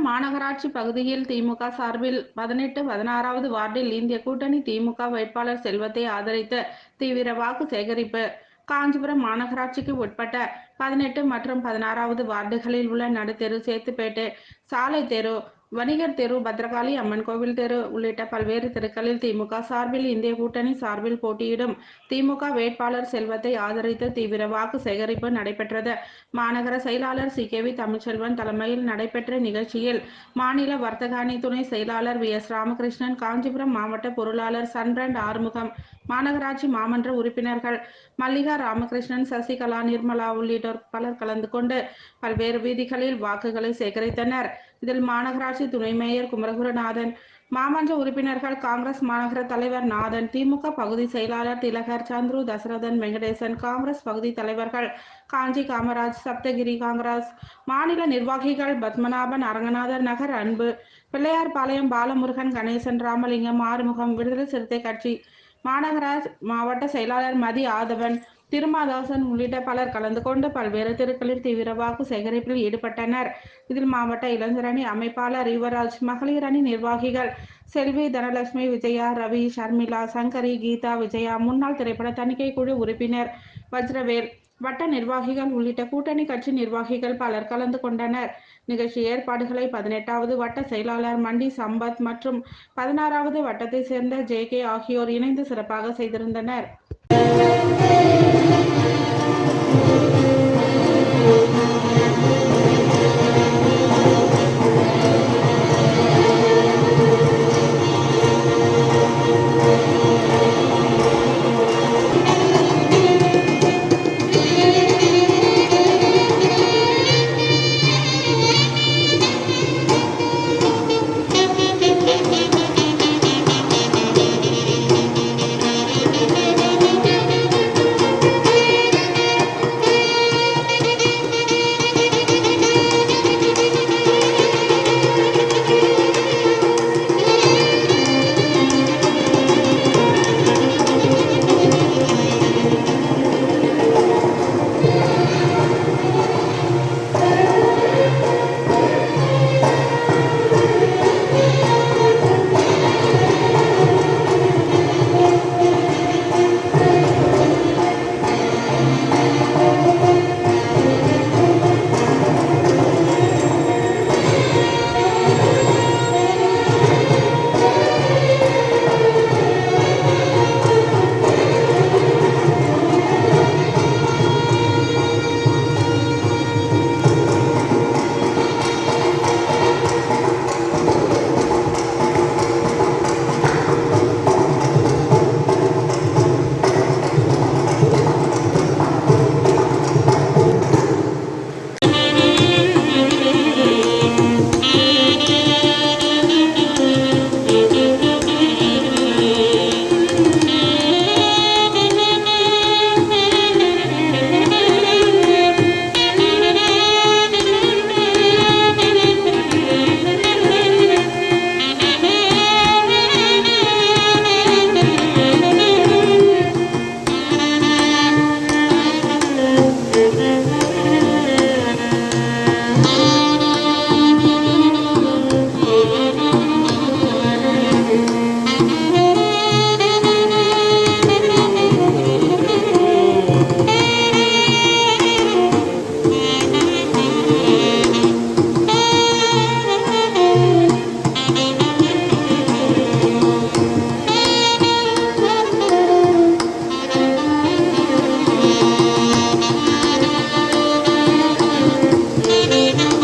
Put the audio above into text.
மாநகராட்சி பகுதியில் திமுக சார்பில் 18, 16வது வார்டில் இந்திய கூட்டணி திமுக வேட்பாளர் செல்வத்தை ஆதரித்து தீவிர வாக்கு சேகரிப்பு. காஞ்சிபுரம் மாநகராட்சிக்கு உட்பட்ட 18 மற்றும் 16வது வார்டுகளில் உள்ள நடுத்தெரு, சேத்துப்பேட்டை, சாலை தெரு, வணிகர் தெரு, பத்ரகாளி அம்மன் கோவில் தெரு உள்ளிட்ட பல்வேறு தெருக்களில் திமுக சார்பில் இந்திய கூட்டணி சார்பில் போட்டியிடும் திமுக வேட்பாளர் செல்வத்தை ஆதரித்து தீவிர வாக்கு சேகரிப்பு நடைபெற்றது. மாநகர செயலாளர் சி.கே.வி. தமிழ்ச்செல்வன் தலைமையில் நடைபெற்ற நிகழ்ச்சியில் மாநில வர்த்தக அணி துணை செயலாளர் வி.எஸ். ராமகிருஷ்ணன், காஞ்சிபுரம் மாவட்ட பொருளாளர் சன்பிரண்ட் ஆறுமுகம், மாநகராட்சி மாமன்ற உறுப்பினர்கள் மல்லிகா ராமகிருஷ்ணன், சசிகலா, நிர்மலா உள்ளிட்டோர் பலர் கலந்து கொண்டு பல்வேறு வீதிகளில் வாக்குகளை சேகரித்தனர். இதில் மாநகராட்சி துணை மேயர் குமரகுருநாதன், மாமன்ற உறுப்பினர்கள் காங்கிரஸ் மாநகர தலைவர் நாதன், திமுக பகுதி செயலாளர் திலகர், சந்துரு, தசரதன், வெங்கடேசன், காங்கிரஸ் பகுதி தலைவர்கள் காஞ்சி காமராஜ், சப்தகிரி காங்கிரஸ் மாநில நிர்வாகிகள் பத்மநாபன், அரங்கநாதர் நகர் அன்பு, பிள்ளையார்பாளையம் பாலமுருகன், கணேசன், ராமலிங்கம், ஆறுமுகம், விடுதலை சிறுத்தை கட்சி மாநகராட்சி மாவட்ட செயலாளர் மதி ஆதவன், திருமாதாசன் உள்ளிட்ட பலர் கலந்து கொண்டு பல்வேறு தெருக்களில் தீவிர வாக்கு சேகரிப்பில் ஈடுபட்டனர். இதில் மாவட்ட இளைஞர் அணி அமைப்பாளர் யுவராஜ், மகளிர் அணி நிர்வாகிகள் செல்வி, தனலட்சுமி, விஜயா, ரவி, ஷர்மிளா, சங்கரி, கீதா, விஜயா, முன்னாள் திரைப்பட தணிக்கை குழு உறுப்பினர் வஜ்ரவேல், வட்ட நிர்வாகிகள் உள்ளிட்ட கூட்டணி கட்சி நிர்வாகிகள் பலர் கலந்து கொண்டனர். நிகழ்ச்சி ஏற்பாடுகளை 18வது வட்ட செயலாளர் மண்டி சம்பத் மற்றும் 16வது வட்டத்தை சேர்ந்த ஜே.கே. ஆகியோர் இணைந்து சிறப்பாக செய்திருந்தனர்.